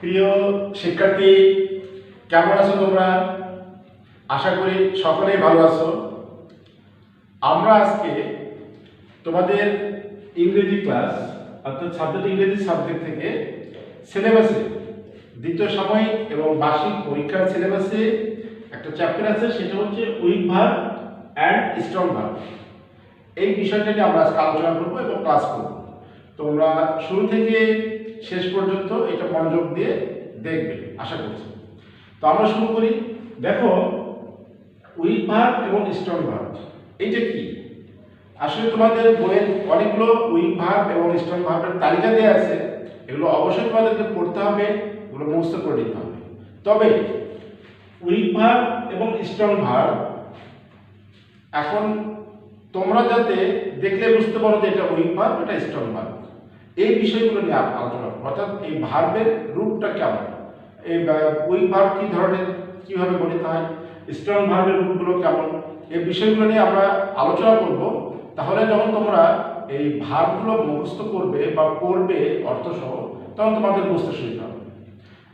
প্রিয় শিক্ষার্থী, কেমন আছো তোমরা? আশা করি সকলেই ভালো আছো। আমরা আজকে তোমাদের ইংরেজি ক্লাস অর্থাৎ সাবজেক্ট ইংরেজি সাবজেক্ট থেকে সিলেবাসে দ্বিতীয় সাময়িক এবং বার্ষিক পরীক্ষার সিলেবাসে একটা চ্যাপ্টার আছে, সেটা হচ্ছে week verb and strong verb. এই বিষয়টা নিয়ে আমরা আজকে আলোচনা করবো এবং ক্লাস করব। তোমরা শুরু থেকে শেষ পর্যন্ত এটা মনোযোগ দিয়ে দেখবে আশা করছি। তো আমরা শুরু করি। দেখো, উইক ভার্ব এবং স্ট্রং ভার্ব এইটা কি? আসলে তোমাদের বইয়ের অনেকগুলো উইক ভার্ব এবং স্ট্রং ভার্বের তালিকা দেওয়া আছে, এগুলো অবশ্যই তোমাদেরকে পড়তে হবে, এগুলো মুখস্থ করে নিতে হবে। তবে উইক ভার্ব এবং স্ট্রং ভার্ব এখন তোমরা যাতে দেখলে বুঝতে পারো যে এটা উইক ভার্ব, এটা স্ট্রং ভার্ব, এই বিষয়গুলো নিয়ে আলোচনা করব। অর্থাৎ এই ভার্বের রূপটা কেমন, এই উইক ভার্ব কি ধরনের, কিভাবে গঠিত হয়, স্ট্রং ভার্বের রূপগুলো কেমন, এই বিষয়গুলো নিয়ে আমরা আলোচনা করব। তাহলে যখন তোমরা এই ভার্বগুলো মুখস্থ করবে বা পড়বে অর্থসহ, তখন তোমাদের বুঝতে সুবিধা হবে।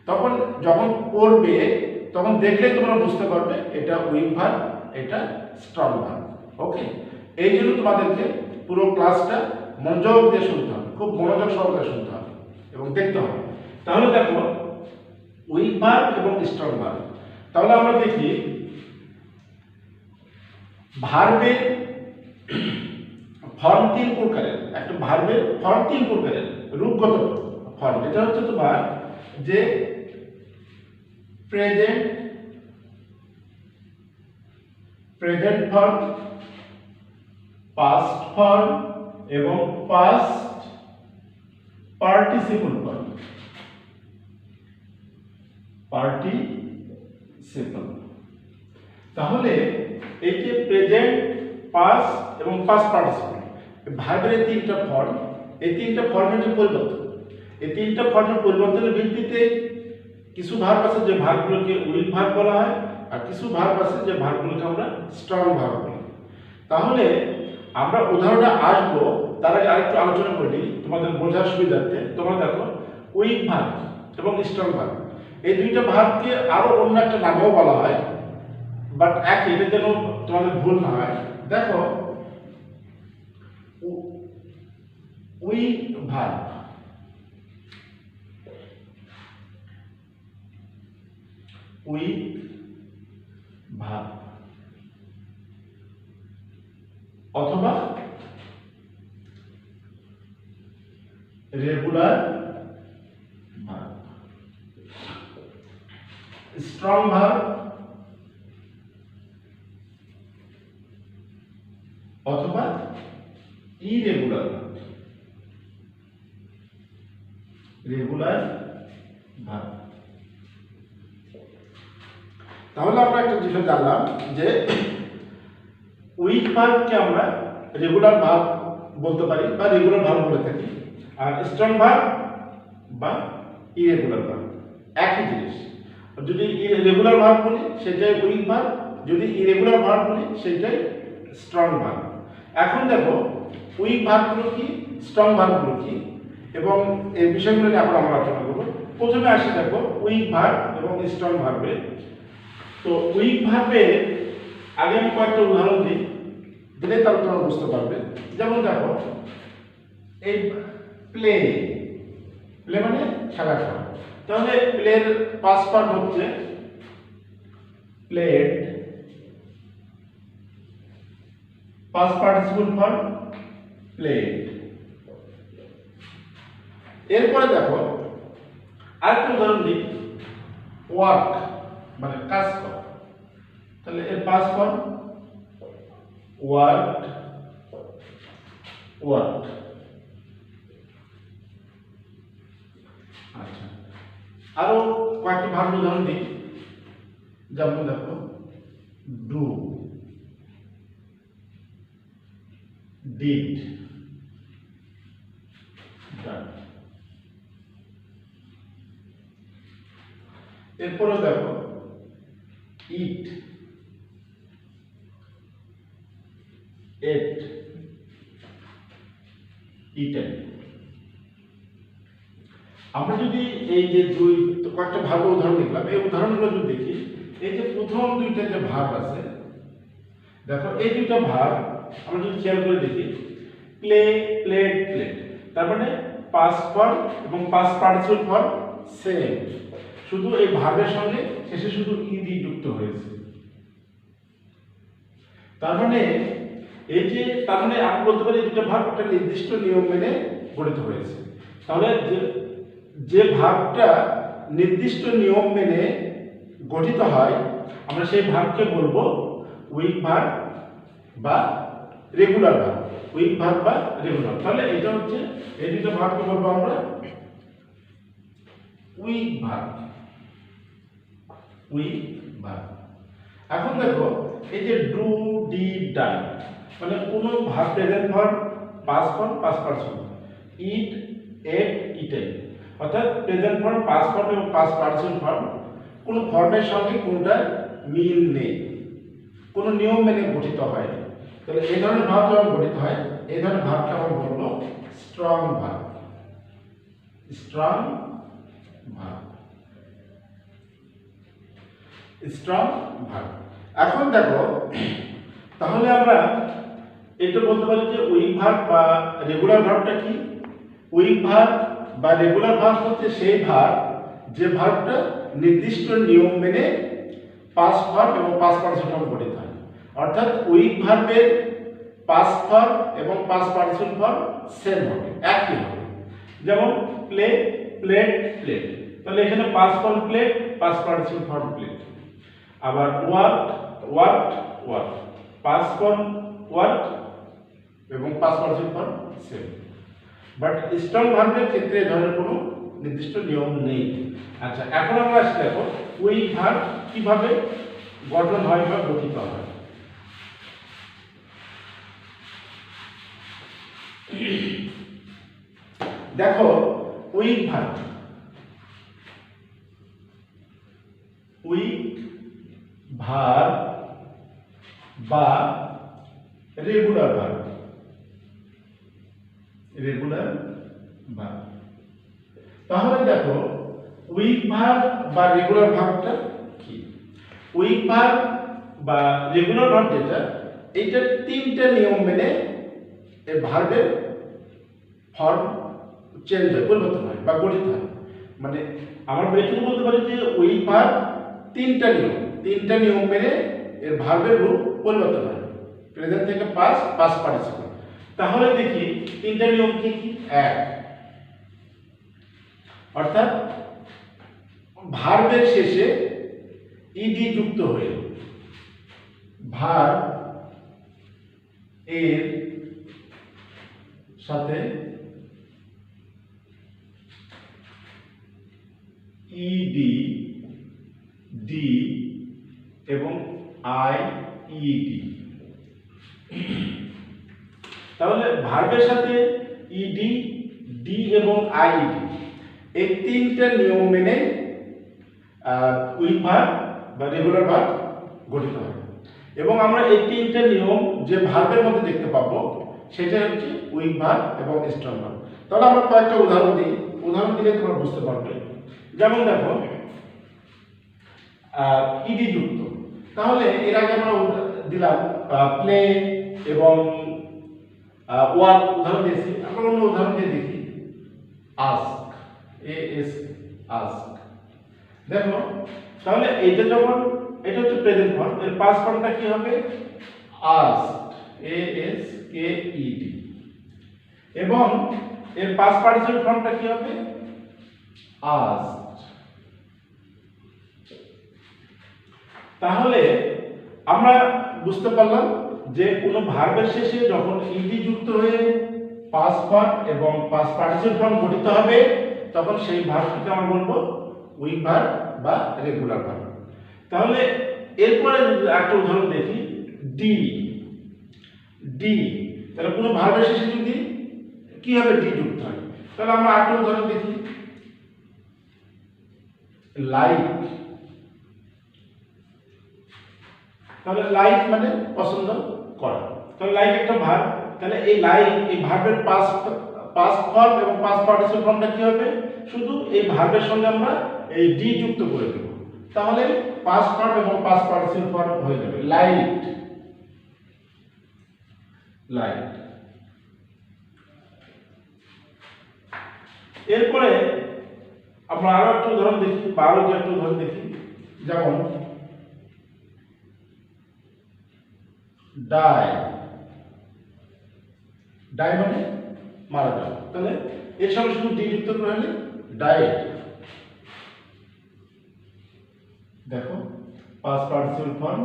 তখন যখন পড়বে তখন দেখলেই তোমরা বুঝতে পারবে এটা উইক ভার্ব, এটা স্ট্রং ভার্ব। ওকে, এই জন্য তোমাদেরকে পুরো ক্লাসটা মনোযোগ দিয়ে শুনতে হবে, খুব মনোযোগ সহকারে শুনতে হবে এবং দেখতে হবে। তাহলে দেখো, উইক ভার্ব এবং স্ট্রং ভার্ব। তাহলে আমরা দেখি ভার্বের ফর্ম তিন প্রকারের। একটা ভার্বের ফর্ম তিন প্রকারের, রূপগত ফর্ম। এটা হচ্ছে তোমার যে প্রেজেন্ট ফর্ম, পাস্ট ফর্ম এবং পাস্ট পার্টিসিপল ফর্ম। তাহলে এই যে প্রেজেন্ট, পাস্ট এবং পাস্ট পার্টিসিপল ভার্বের তিনটা ফর্ম, এই তিনটা ফর্মের যে পরিবর্তন, এই তিনটা ফর্মের পরিবর্তনের ভিত্তিতে কিছু ভার্ব আছে যে ভার্বগুলোকে উইক ভার্ব বলা হয়, আর কিছু ভার্ব আছে যে ভার্বগুলোকে আমরা স্ট্রং ভার্ব বলি। তাহলে আমরা উদাহরণে আসবো, তার আগে আরেকটু আলোচনা করি তোমাদের বোঝার সুবিধার্থে। তোমরা দেখো, উইক ভার্ব এবং স্ট্রং ভার্ব এই দুইটা ভার্বকে আরো অন্য একটা নামেও বলা হয়, বাট একই, এটা যেন তোমাদের ভুল না হয়। দেখো, উইক ভার্ব, উইক ভার্ব অথবা রেগুলার ভার্ব, স্ট্রং ভার্ব অথবা ইরেগুলার ভার্ব, রেগুলার ভার্ব। তাহলে আমরা একটা বিষয় জানলাম যে উইক ভার্বকে আমরা রেগুলার ভার্ব বলতে পারি বা রেগুলার ভার্ব বলে থাকি, আর স্ট্রং ভার্ব বা ইরেগুলার ভার্ব একই জিনিস। যদি রেগুলার ভার্ব বলি সেটাই উইক ভার্ব, যদি ইরেগুলার ভার্ব বলি সেটাই স্ট্রং ভার্ব। এখন দেখো, উইক ভার্বগুলো কি, স্ট্রং ভার্বগুলো কি, এবং এই বিষয়গুলো নিয়ে আমরা আলোচনা করবো। প্রথমে আসি দেখো উইক ভার্ব এবং স্ট্রং ভার্বে। তো উইক ভার্বে আগে আমি কয়েকটা উদাহরণ দিই, দিলে তাহলে তোমরা বুঝতে পারবে। যেমন দেখো, এই প্লে, প্লে মানে খেলা করা। তাহলে প্লের পাস্ট ফর্ম হচ্ছে played, past participle form played. এরপরে দেখো আরেকটা উদাহরণ দিই, ওয়ার্ক মানে কাজ করা। তাহলে এর পাস্ট ফর্ম ওয়ার্কড, ওয়ার্কড। আচ্ছা, আরো কয়েকটি ভার্ব উদাহরণ দিই। যেমন দেখো, ডু, ডিড, ডান। এরপরে দেখো, ইট, এট, ইটেন। আমরা যদি এই যে কয়েকটা ভার্ব উদাহরণ দেখলাম, এই উদাহরণগুলো যদি দেখি, এই যে প্রথম দুইটা যে ভার্ব আছে, দেখো এই দুইটা ভার্ব আমরা যদি খেয়াল করে দেখি, প্লে, প্লেড, প্লেড, তার মানে পাস্ট ফর্ম এবং পাস্ট পার্টিসিপল ফর্ম সেম, শুধু এই ভার্বের সঙ্গে শেষে শুধু ইডি যুক্ত হয়েছে। তার মানে আমরা বলতে পারি দুটো ভার্ব একটা নির্দিষ্ট নিয়ম মেনে গঠিত হয়েছে। তাহলে যে ভার্বটা নির্দিষ্ট নিয়ম মেনে গঠিত হয়, আমরা সেই ভার্বকে বলবো উইক ভার্ব বা রেগুলার ভার্ব। উইক ভার্ব বা রেগুলার, তাহলে এটা হচ্ছে এই দুটো ভার্বকে বলবো আমরা উইক ভার্ব। Week verb. এখন দেখো এই যে ডু, ডিড, ডান, মানে কোনো verb present form, past form, past participle, eat, ate, eaten, অর্থাৎ প্রেজেন্ট ফর্ম, পাস্ট ফর্ম এবং পাস্ট পার্টিসিপল ফর্ম কোনো ফর্মের সঙ্গে কোনটার মিল নেই, কোনো নিয়ম মেনে গঠিত হয়। তাহলে এই ধরনের ভার্ব যখন গঠিত হয়, এই ধরনের ভার্বকে আমরা বলবো strong verb. Strong verb. Strong verb. এখন দেখো, তাহলে আমরা এটা বলতে পারি যে উইক ভার্ব বা রেগুলার ভার্বটা কি? উইক ভার্ব বা রেগুলার ভার্ব হচ্ছে সেই ভার্ব যে ভার্বটা নির্দিষ্ট নিয়ম মেনে পাস্ট ভার্ব এবং পাস্ট পার্টিসিপল ফর্ম গঠিত হয়। অর্থাৎ উইক ভার্বের পাস্ট ফর্ম এবং পাস্ট পার্টিসিপল ফর্ম সেম হবে, একই হবে। যেমন প্লে, প্লেড, প্লেড, তাহলে এখানে past form played, past participle form played. আবার work, work, work, past form work এবং past participle form same. But strong ভার্বের ক্ষেত্রে এই ধরনের কোনো নির্দিষ্ট নিয়ম নেই। আচ্ছা, এখন আমরা আসলে দেখো উইক ভার্ব কিভাবে গঠন হয় বা গঠিত হয়। দেখো উইক ভার্ব, উইক ভার্ব বা রেগুলার ভার্ব। Regular verb. তাহলে দেখো উইক ভার্ব বা রেগুলার ভার্বটা কি? উইক ভার্ব বা রেগুলার ভার্ব যেটা, এইটা তিনটা নিয়ম মেনে এই ভার্বের ফর্ম চেঞ্জ হয়, পরিবর্তন হয় বা গঠিত হয়। মানে আমরা এইটুকু বলতে পারি যে উইক ভার্ব তিনটা নিয়ম মেনে এর ভার্বের রূপ পরিবর্তন হয়, প্রেজেন্ট থেকে পাস্ট, পাস্ট পার্টিসিপল। তাহলে দেখি তিনটা নিয়ম কি কি? এক, অর্থাৎ ভার্বের শেষে ইডি যুক্ত হয়ে ভার্ব এর সাথে ইডি, ডি এবং আইইডি। তাহলে ভার্বের সাথে ইডি, ডি এবং আইইডি এই তিনটা নিয়ম মেনে উইক ভার্ব বা রেগুলার ভার্ব গঠিত হয়। এবং আমরা এই তিনটা নিয়ম যে ভার্বের মধ্যে দেখতে পাবো সেটা হচ্ছে উইক ভার্ব এবং স্ট্রং ভার্ব। তাহলে আমরা কয়েকটা উদাহরণ দিই, উদাহরণ দিলে তোমরা বুঝতে পারবে। যেমন দেখো ইডি যুক্ত, তাহলে এর আগে আমরা দিলাম প্লে এবং ওয়ার্ক উদাহরণ দিয়েছি। আমরা অন্য উদাহরণ দিয়ে দেখি, আস্ক, এএস, আস্ক। দেখো তাহলে এটা যখন, এটা হচ্ছে প্রেজেন্ট ফর্ম, এর পাস্ট ফর্মটা কি হবে? Asked, ASKED। এবং এর পাস্ট পার্টিসিপল ফর্মটা কি হবে? আস্কড। তাহলে আমরা বুঝতে পারলাম যে কোনো ভার্বের শেষে যখন ইডি যুক্ত হয়ে পাস্ট ফর্ম এবং পাস্ট পার্টিসিপল ফর্ম গঠিত হবে, তখন সেই ভার্বটিকে আমরা বলবো উইক ভার্ব বা রেগুলার ভার্ব। তাহলে এরপরে একটা উদাহরণ দেখি, ডি। ডি, তাহলে কোনো ভার্বের শেষে যদি কি হবে? ডি যুক্ত হয়। তাহলে আমরা একটা উদাহরণ দেখি, লাইক। তাহলে লাইক মানে পছন্দ করা, তাহলে লাইক একটা ভার্ব। তাহলে এই লাইক, এই ভার্বের পাস্ট ফর্ম এবং পাস্ট পার্টিসিপল ফর্মটা কি হবে? শুধু এই ভার্বের সঙ্গে আমরা এই ডি যুক্ত করে দেব, তাহলে পাস্ট ফর্ম এবং পাস্ট পার্টিসিপল ফর্ম হয়ে যাবে লাইট, লাইট। এরপরে আমরা আরো একটা উদাহরণ দেখি, বায়োলজি একটা উদাহরণ দেখি, যেমন ডাই, ডাই মানে মারা যাওয়া, তাহলে এর সঙ্গে শুধু ডি যুক্ত করে হলে ডায়েট। দেখো past participle form,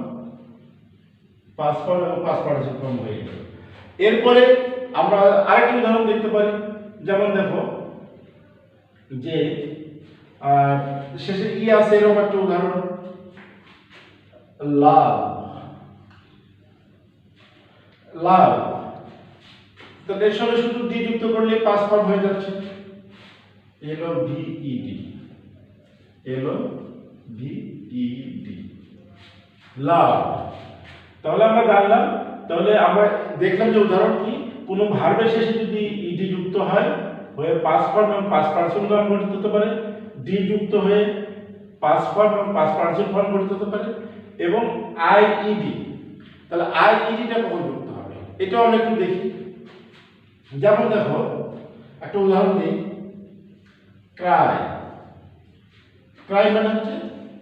past form এবং পাস্ট পার্টিসিপল ফর্ম হয়ে গেল। এরপরে আমরা আরেকটা উদাহরণ দেখতে পারি, যেমন দেখো যে শেষে ই আছে এরকম একটা উদাহরণ, লাভ, লাভ, তাহলে এর সঙ্গে শুধু ডি যুক্ত করলে পাস্ট ফর্ম হয়ে যাচ্ছে এল ও ভি ই ডি, এল ও ভি ই ডি, লাভ। তাহলে আমরা জানলাম, তাহলে আমরা দেখলাম যে উদাহরণ কি, কোনো ভার্বের শেষে যদি ইডি যুক্ত হয় হয়ে পাস্ট ফর্ম এবং পাস্ট পার্টিসিপল ফর্ম গঠিত হতে পারে, ডি যুক্ত হয়ে পাস্ট ফর্ম এবং পাস্ট পার্টিসিপল ফর্ম গঠিত হতে পারে, এবং আইইডি, তাহলে আইইডিটা কখন যুক্ত হবে এটাও আমরা একটু দেখি। যেমন দেখো একটা উদাহরণ দিই, ক্রাই, ক্রাই মানে হচ্ছে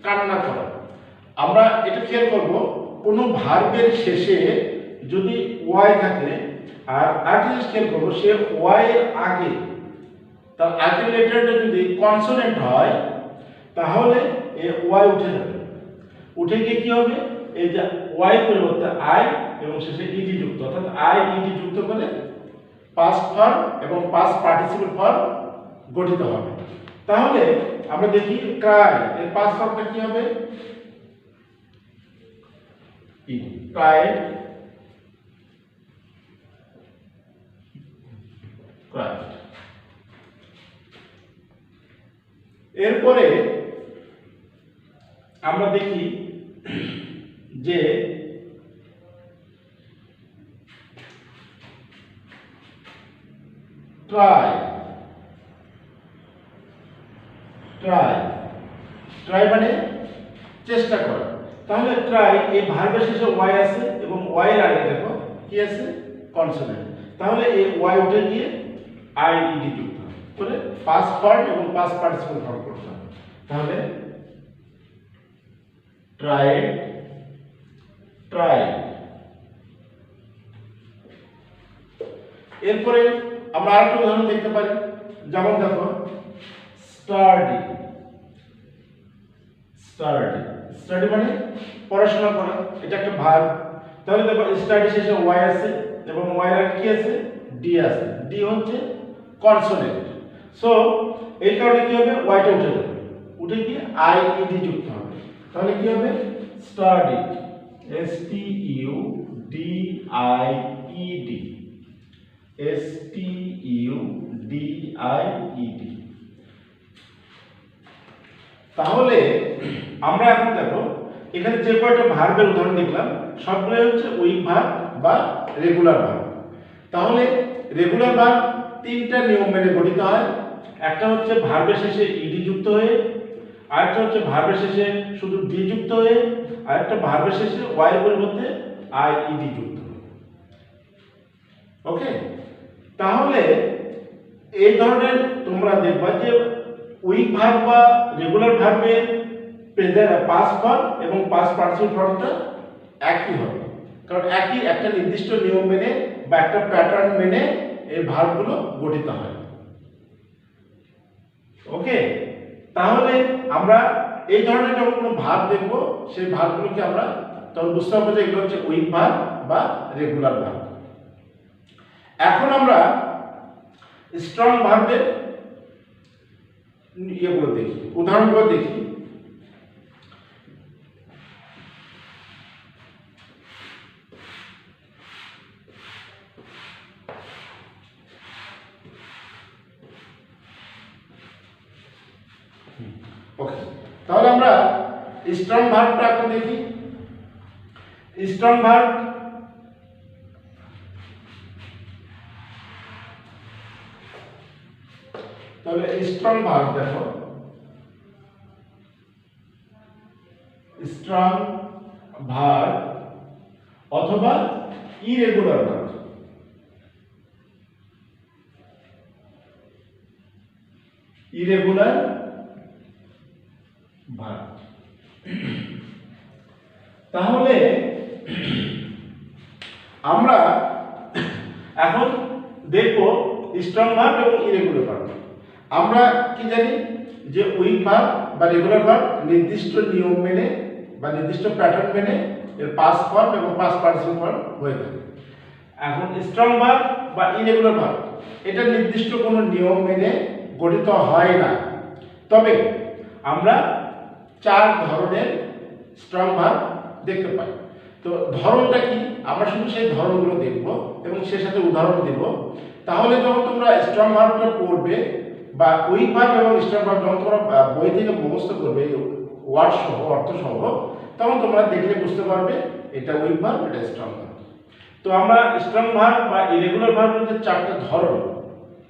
কান্না করা। আমরা এটা খেয়াল করব, কোনো ভার্বের শেষে যদি ওয়াই থাকে আর আরেকটা জিনিস খেয়াল করবো, সে ওয়াই এর আগে, তার আগের লেটারটা যদি কনসোনেন্ট হয় তাহলে এ ওয়াই উঠে যাবে, উঠে গিয়ে কি হবে, এই যে ওয়াই পরিবর্তে আই এবং শেষে ইডি যুক্ত, অর্থাৎ আই ইডি যুক্ত করে পাস্ট ফর্ম এবং পাস্ট পার্টিসিপল ফর্ম গঠিত হবে। তাহলে আমরা দেখি ক্রাই এর পাস্ট ফর্মটা কি হবে, ক্রাইড, ক্রাইড। এরপরে আমরা দেখি যে ট্রাই, ট্রাই, ট্রাই মানে চেষ্টা করা। তাহলে ট্রাই এই ভার্বের শেষে ওয়াই আছে এবং ওয়াই এর আগে দেখো কি আছে, কনসোনেন্ট, তাহলে এই ওয়াই উঠে গিয়ে আইইডি যুক্ত করে পাস্ট ফর্ম এবং পাস্ট পার্টিসিপল ফর্ম করতে হবে। তাহলে ট্রাইড, ট্রাইড। এরপরে আমরা আরেকটা উদাহরণ দেখতে পারি, যেমন দেখো স্টাডি, স্টাডি, স্টাডি মানে পড়াশোনা করা, এটা একটা ভার্ব। তাহলে দেখো স্টাডি শেষে ওয়াই আছে এবং ওয়াই এর কি আছে, ডি আছে, ডি হচ্ছে কনসোনেন্ট, সো এই কারণে কি হবে, ওয়াইটা উঠে যাবে, উঠে গিয়ে আইইডি যুক্ত হবে, তাহলে কি হবে study, S T U D I E D, S T U D I E D. তাহলে আমরা এখন দেখো এখানে যে কয়টা ভার্বের উদাহরণ দেখলাম সবগুলোই হচ্ছে উইক ভার্ব বা রেগুলার ভার্ব। তাহলে রেগুলার ভার্ব তিনটা নিয়ম মেনে গঠিত হয়, একটা হচ্ছে ভার্বের শেষে ইডি যুক্ত হয়ে, আরেকটা হচ্ছে ভার্বের শেষে শুধু ডি যুক্ত হয়ে, আরেকটা ভার্বের শেষে ওয়াই এর পরিবর্তে আইইডি যুক্ত হয়ে। ওকে, তাহলে এই ধরনের তোমরা দেখবা যে উইক ভার্ব বা রেগুলার ভার্বের পাস্ট ফর্ম এবং পাস্ট পার্টিসিপল ফর্মটা একই হবে, কারণ একই একটা নির্দিষ্ট নিয়ম মেনে বা একটা প্যাটার্ন মেনে এই ভার্বগুলো গঠিত হয়। ওকে, তাহলে আমরা এই ধরনের যখন কোনো ভার্ব দেখব সেই ভার্বগুলোকে আমরা তখন বুঝতে পারবো যে এগুলো হচ্ছে উইক ভার্ব বা রেগুলার ভার্ব। এখন আমরা স্ট্রং ভার্বের ইয়েগুলো দেখি, উদাহরণগুলো দেখি। ওকে, তাহলে আমরা স্ট্রং ভার্বটা এখন দেখি। স্ট্রং ভার্ব তো তাহলে স্ট্রং ভার্ব দেখো, স্ট্রং ভার্ব অথবা ইরেগুলার ভার্ব। Irregular verb. তাহলে আমরা এখন দেখব স্ট্রং ভার্ব এবং ইরেগুলার ভার্ব। আমরা কি জানি যে উইক ভার্ব বা রেগুলার ভার্ব নির্দিষ্ট নিয়ম মেনে বা নির্দিষ্ট প্যাটার্ন মেনে এর পাস্ট ফর্ম এবং পাস্ট পার্টিসিপল ফর্ম হয়ে থাকে। এখন স্ট্রং ভার্ব বা ইরেগুলার ভার্ব এটা নির্দিষ্ট কোনো নিয়ম মেনে গঠিত হয় না, তবে আমরা 4 ধরনের স্ট্রং ভার্ব দেখতে পাই। তো ধরনটা কি, আমরা শুধু সেই ধরনগুলো দেখব এবং সেই সাথে উদাহরণ দেব। তাহলে যখন তোমরা স্ট্রং ভার্বটা পড়বে বা উইক ভার্ব এবং স্ট্রং ভার্ব যখন তোমরা বই থেকে মুখস্থ করবে ওয়ার্ড সহ অর্থ সহ, তখন তোমরা দেখলে বুঝতে পারবে এটা উইক ভার্ব, এটা স্ট্রং ভার্ব। তো আমরা স্ট্রং ভার্ব বা ইরেগুলার ভার্বের যে 4টা ধরন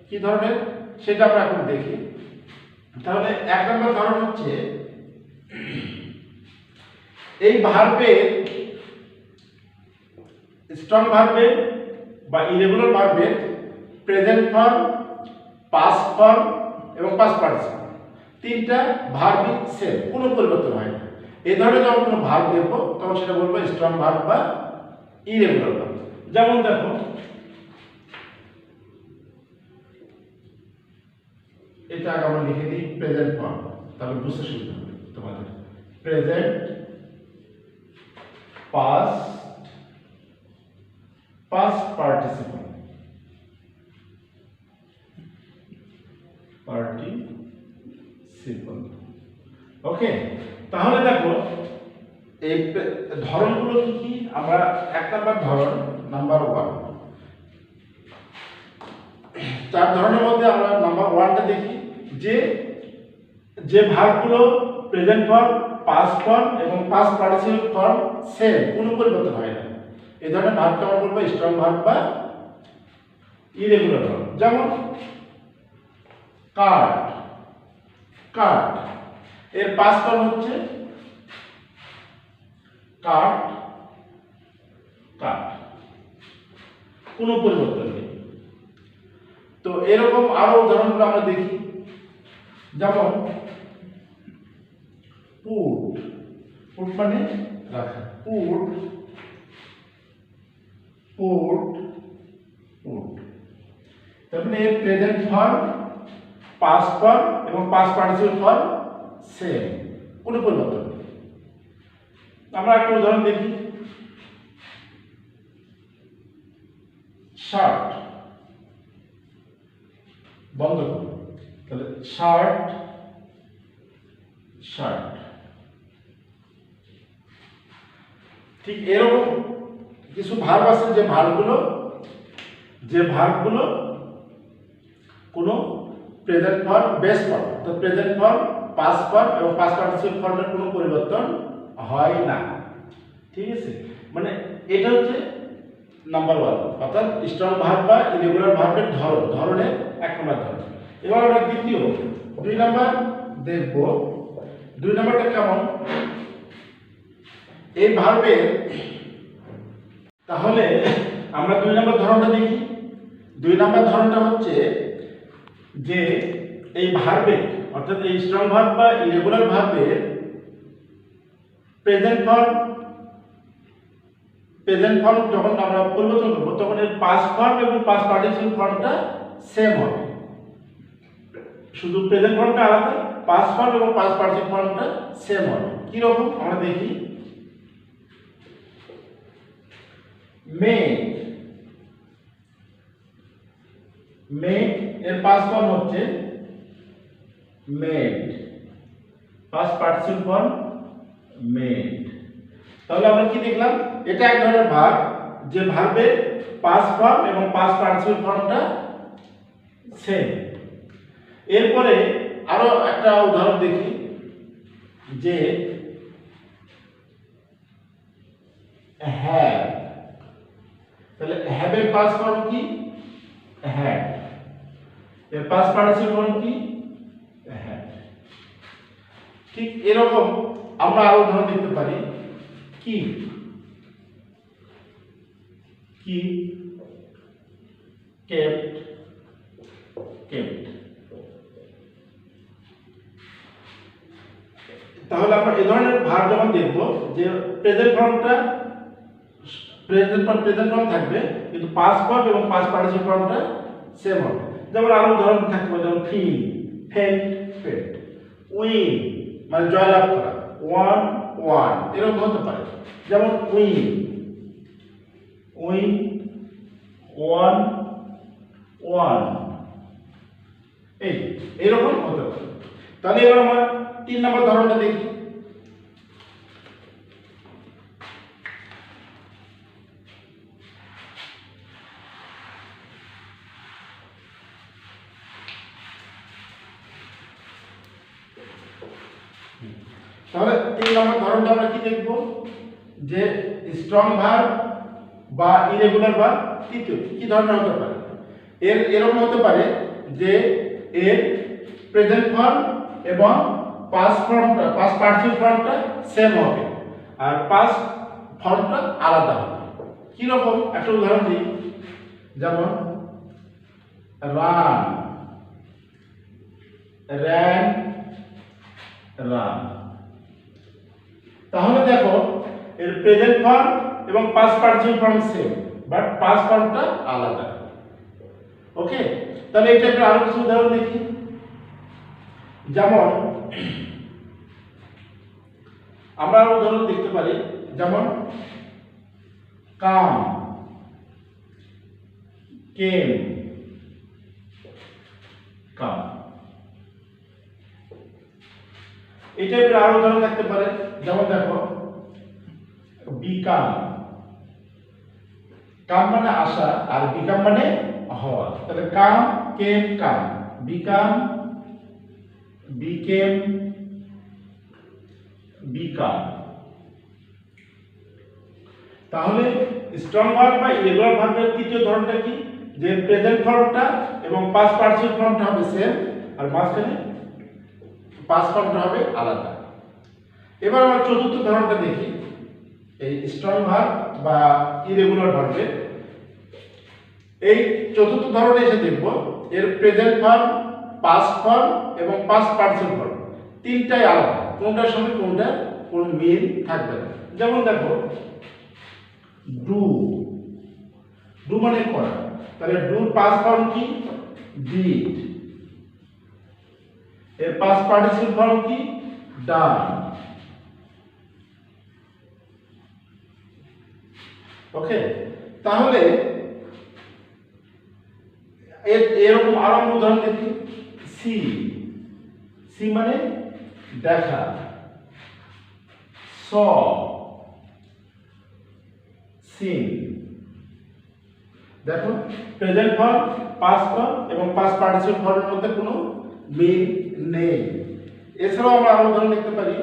কি ধরনের সেটা আমরা এখন দেখি। তাহলে 1 নম্বর ধরন হচ্ছে এই ভার্বের, স্ট্রং ভার্বের বা ইরেগুলার ভার্বের প্রেজেন্ট ফর্ম, পাস্ট ফর্ম এবং পাস্ট পার্টিসিপল 3টা ভার্বই সেম, কোনো পরিবর্তন হয় না। এই ধরনের যখন কোনো ভার্ব দেখবো তখন সেটা বলবো স্ট্রং ভার্ব বা ইরেগুলার ভার্ব। যেমন দেখো এটা আগে আমরা লিখে দিই প্রেজেন্ট ফর্ম, তাহলে বুঝতে সুবিধা হবে তোমাদের। Present, past, past participle, participle. Okay, তাহলে দেখো এই ধরনগুলো কি কি। আমরা 1 নম্বর ধরন, নাম্বার 1, 4 ধরনের মধ্যে আমরা নাম্বার 1টা দেখি যে যে ভার্বগুলো প্রেজেন্ট ফর্ম, পাস্ট ফর্ম এবং পাস্ট পার্টিসিপল ফর্ম সেম, কোনো পরিবর্তন হয় না। এই ধরনের ভার্বকে আমরা বলবো স্ট্রং ভার্ব বা ইরেগুলার ভার্ব। যেমন কাট, কাট এর পাস্ট ফর্ম হচ্ছে কাট, কাট, কোনো পরিবর্তন নেই। তো এরকম আরো উদাহরণগুলো আমরা দেখি। যেমন পুট, পুট মানে রাখা, পুট, পুট, পুট। তাহলে এর প্রেজেন্ট ফর্ম, পাস্ট ফর্ম এবং পাস্ট পার্টিসিপল ফর্ম সেম, কোনো পরিবর্তন নেই। আমরা একটা উদাহরণ দেখি। শার্ট, বন্ধ করুন, তাহলে শার্ট, শার্ট। ঠিক এরকম কিছু ভার্ব আছে যে ভার্বগুলো কোনো প্রেজেন্ট ফর্ম, বেস ফর্ম, তো প্রেজেন্ট ফর্ম, পাস্ট ফর্ম এবং পাস্ট পার্টিসিপল ফর্মের কোনো পরিবর্তন হয় না। ঠিক আছে, মানে এটা হচ্ছে নাম্বার 1, অর্থাৎ স্ট্রং ভার্ব বা ইরেগুলার ভার্বের ধরনের 1 নম্বর ধরন। এবার আমরা দ্বিতীয় 2 নম্বর দেখব। 2 নম্বরটা কেমন এই ভার্বের। তাহলে আমরা 2 নম্বর ধরনটা দেখি। 2 নম্বর ধরনটা হচ্ছে যে এই ভার্বে, অর্থাৎ এই স্ট্রং ভার্ব বা ইরেগুলার ভার্বের প্রেজেন্ট ফর্ম যখন আমরা পরিবর্তন করব তখন এর পাস্ট ফর্ম এবং পাস্ট পার্টিসিপল ফর্মটা সেম হবে। শুধু প্রেজেন্ট ফর্মটা আলাদা, পাস্ট ফর্ম এবং পাস্ট পার্টিসিপল ফর্মটা সেম হবে। কি রকম আমরা দেখি। মেড, মেড এর পাস্ট ফর্ম হচ্ছে made, past participle form made. তাহলে আমরা কি দেখলাম, এটা এক ধরনের ভার্ব যে ভার্বের পাস্ট ফর্ম এবং পাস্ট পার্টিসিপল ফর্মটা সেম। এরপরে আরো একটা উদাহরণ দেখি যে হ্যাভ, তাহলে হ্যাভ এর পাস্ট ফর্ম কি, হ্যাড, এর পাস্ট পার্টিসিপল ফর্ম কি, ঠিক এরকম আমরা আরো উদাহরণ দেখতে পারি কি কি কেপ্ট কেপ্ট। তাহলে আমরা এই ধরনের ভার্ব যখন দেখব যে প্রেজেন্ট ফর্মটা প্রেজেন্ট ফর্ম থাকবে কিন্তু পাস্ট ফর্ম এবং পাস্ট পার্টিসিপল ফর্মটা সেম হবে। যেমন আরো উদাহরণ থাকতে পারে, যেমন ফিল ফেন্ট ফেট, উইন মানে জয়লাভ করা, ওয়ান ওয়ান এরকম হতে পারে। যেমন উইন উইন ওয়ান ওয়ান এইরকম হতে পারে। তাহলে এবার আমরা 3 নম্বর ধরনটা দেখি। তাহলে 3 নম্বর ধরনটা আমরা কি দেখব, যে স্ট্রং ভার্ব বা ইরেগুলার ভার্ব তৃতীয় কি ধরনের হতে পারে। এরকম হতে পারে যে এর প্রেজেন্ট ফর্ম এবং পাস্ট ফর্মটা পাস্ট পার্টিসিপল ফর্মটা সেম হবে আর পাস্ট ফর্মটা আলাদা হবে। কি রকম একটা উদাহরণ দিই, যেমন রান র্যান রান। তাহলে দেখো এর প্রেজেন্ট ফর্ম এবং past participle form same but past ফর্মটা আলাদা। ওকে, তাহলে এই টাইপের আরো কিছু উদাহরণ দেখি। যেমন আমরা আরো উদাহরণ দেখতে পারি, যেমন কাম কেম কাম। এই টাইপের আরো উদাহরণ থাকতে পারে, যেমন দেখো বিকাম, কাম মানে আসা আর বিকাম মানে হওয়া। তাহলে কাম কেম কাম, বিকাম বিকেম বিকাম। তাহলে স্ট্রং ভার্ব বা ইরেগুলার ভার্বের তৃতীয় ধরনটা কি, যে প্রেজেন্ট ফর্মটা এবং পাস্ট পার্টিসিপল ফর্মটা হবে সেম আর মাঝখানে পাস্ট ফর্মটা হবে আলাদা। এবার আমরা চতুর্থ ধরনটা দেখি, এই স্ট্রং ভার্ব বা ইরেগুলার ভার্বের। এই চতুর্থ ধরনে এসে দেখব এর প্রেজেন্ট ফর্ম পাস্ট ফর্ম এবং পাস্ট পার্টিসিপল ফর্ম তিনটাই আলাদা, কোনটার সঙ্গে কোনটা কোন মিল থাকবে না। যেমন দেখো ডু, ডু মানে করা, তাহলে ডুর পাস্ট ফর্ম কি ডিড, এর পাস্ট পার্টিসিপল ফর্ম কি ডান। ওকে, তাহলে এরকম আরো উদাহরণ দেখি। সি, সি মানে দেখা, স সিন। দেখো প্রেজেন্ট ফর্ম পাস্ট ফর্ম এবং পাস্ট পার্টিসিপল ফর্মের মধ্যে কোনো মিল নেই। এছাড়াও আমরা আরো উদাহরণ দেখতে পারি,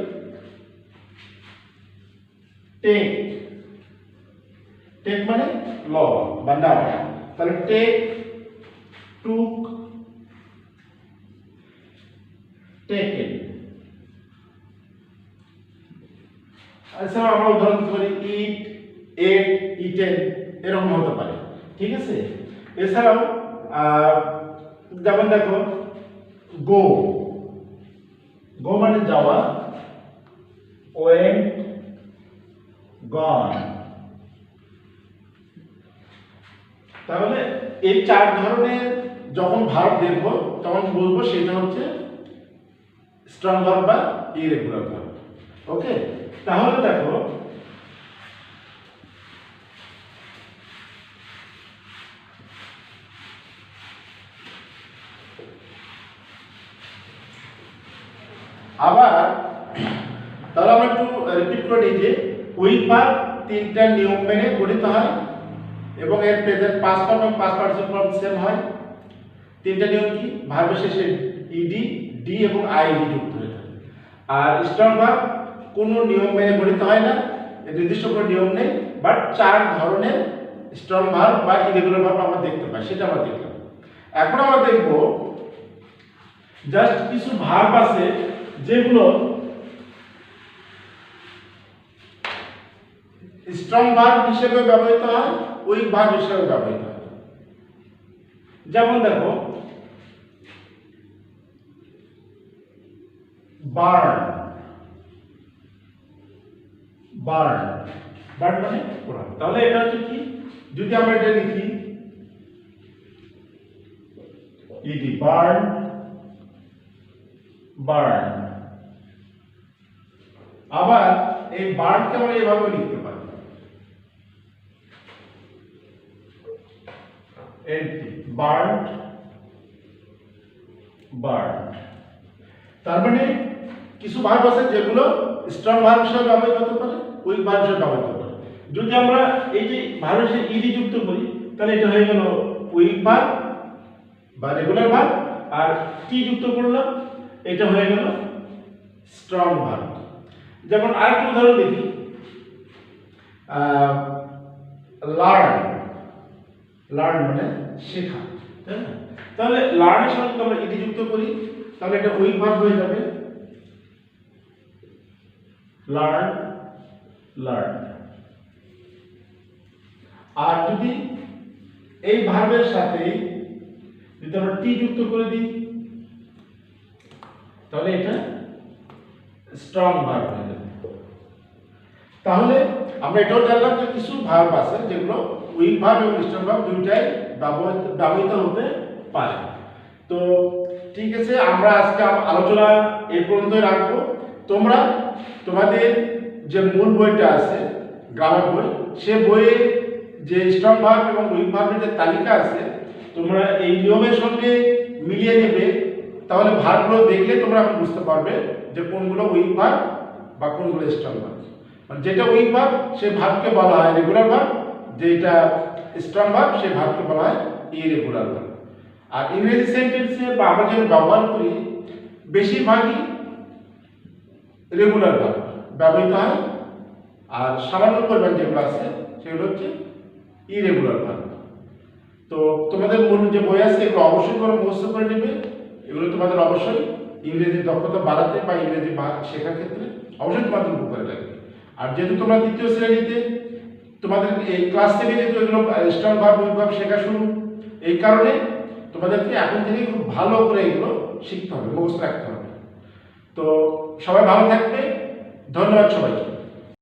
টেক, টেক মানে লওয়া বা নেওয়া, তাহলে টেক টুক টেকেন। এছাড়াও আমরা উদাহরণ দিতে পারি ইট এট ইটেন এরকম হতে পারে। ঠিক আছে, এছাড়াও যেমন দেখো গো, গো মানে যাওয়া, ওয়েন্ট গন। তাহলে এই 4 ধরনের যখন ভার্ব দেখব তখন বলবো সেটা হচ্ছে স্ট্রং ভার্ব বা ইরেগুলার ভার্ব। ওকে, তাহলে দেখো আবার তাহলে আমরা একটু রিপিট করে নিই যে উইথ ভার্ব 3টা নিয়ম মেনে গঠিত হয় এবং এর প্রেজেন্ট পাস্ট ফর্ম এবং পাস্ট পার্টিসিপল ফর্ম সেম হয়। 3টা নিয়ম কি, ভার্বের শেষে ইডি ডি এবং আইডি যুক্ত হয়ে থাকে। আর স্ট্রং ভার্ব কোনো নিয়ম মেনে গঠিত হয় না, নির্দিষ্ট কোনো নিয়ম নেই, বাট 4 ধরনের স্ট্রং ভার্ব বা ইরেগুলার ভার্ব আমরা দেখতে পাই, সেটা আমরা দেখলাম। এখন আমরা দেখব জাস্ট কিছু ভার্ব আছে যেগুলো স্ট্রং ভার্ব হিসেবে ব্যবহৃত হয়, উইক ভার্ব হিসেবে ব্যবহৃত হয়। যেমন দেখো বার্ন, বার্ন, বার্ন মানে পোড়া। তাহলে এটা হচ্ছে কি, যদি আমরা এটা লিখি ইডি, বার্ন, বার্ন। আবার এই বার্নকে আমরা এভাবে লিখতে পারি, এন্টি, বার্ন, বার্ন। তার মানে কিছু ভার্ব আছে যেগুলো স্ট্রং ভার্ব হিসেবে ব্যবহৃত হতে পারে, উইক ভার্ব হিসেবে ব্যবহৃত হতে পারে। যদি আমরা এই যে ভার্বের সাথে ইডি যুক্ত করি তাহলে এটা হয়ে গেল উইক ভার্ব বা রেগুলার ভার্ব, আর টি যুক্ত করলাম এটা হয়ে গেল স্ট্রং ভার্ব। যেমন আরেকটা উদাহরণ দেখি, লার্ন, লার্ন মানে শেখা, তাই না? তাহলে লার্নের সাথে যদি আমরা ইডি যুক্ত করি তাহলে এটা উইক ভার্ব হয়ে যাবে, লার্ন, লার্ন। আর যদি এই ভার্বের সাথে যদি আমরা টি যুক্ত করে দিই তাহলে এটা স্ট্রং ভার্ব হয়ে যাবে। তাহলে আমরা এটাও জানলাম যে কিছু ভার্ব আছে যেগুলো উইক ভার্ব এবং স্ট্রং ভার্ব দুইটাই ব্যবহৃত হতে পারে। তো ঠিক আছে, আমরা আজকে আলোচনা এই পর্যন্তই রাখবো। তোমরা তোমাদের যে মূল বইটা আছে গ্রামার বই, সে বইয়ে যে স্ট্রং ভার্ব এবং উইক ভার্বের যে তালিকা আছে তোমরা এই নিয়মের সঙ্গে মিলিয়ে নেবে, তাহলে ভার্বগুলো দেখলে তোমরা বুঝতে পারবে যে কোনগুলো উইক ভার্ব বা কোনগুলো স্ট্রং ভার্ব। মানে যেটা উইক ভার্ব সেই ভার্বকে বলা হয় রেগুলার ভার্ব, যেটা স্ট্রং ভার্ব সেই ভার্বকে বলা হয় ইরেগুলার ভার্ব। আর ইংরেজি সেন্টেন্সে বা আমরা যেগুলো ব্যবহার করি বেশিরভাগই রেগুলার ভার্ব ব্যবহৃত হয়, আর সামান্য পরিমাণ যেগুলো আছে সেগুলো হচ্ছে ইরেগুলার ভার্ব। তো তোমাদের মূল যে বই আছে এগুলো অবশ্যই তোমরা মুখস্থ করে নেবে। এগুলো তোমাদের অবশ্যই ইংরেজি দক্ষতা বাড়াতে বা ইংরেজি শেখার ক্ষেত্রে অবশ্যই তোমাদের উপকারে লাগবে। আর যেহেতু তোমরা তৃতীয় শ্রেণীতে, তোমাদের এই ক্লাস থেকে যেহেতু এগুলো স্ট্রং ভার্ব উইক ভার্ব শেখা শুরু, এই কারণে তোমাদেরকে এখন থেকে খুব ভালো করে এগুলো শিখতে হবে, মুখস্থ রাখতে হবে। তো সবাই ভালো থাকবে, ধন্যবাদ সবাইকে।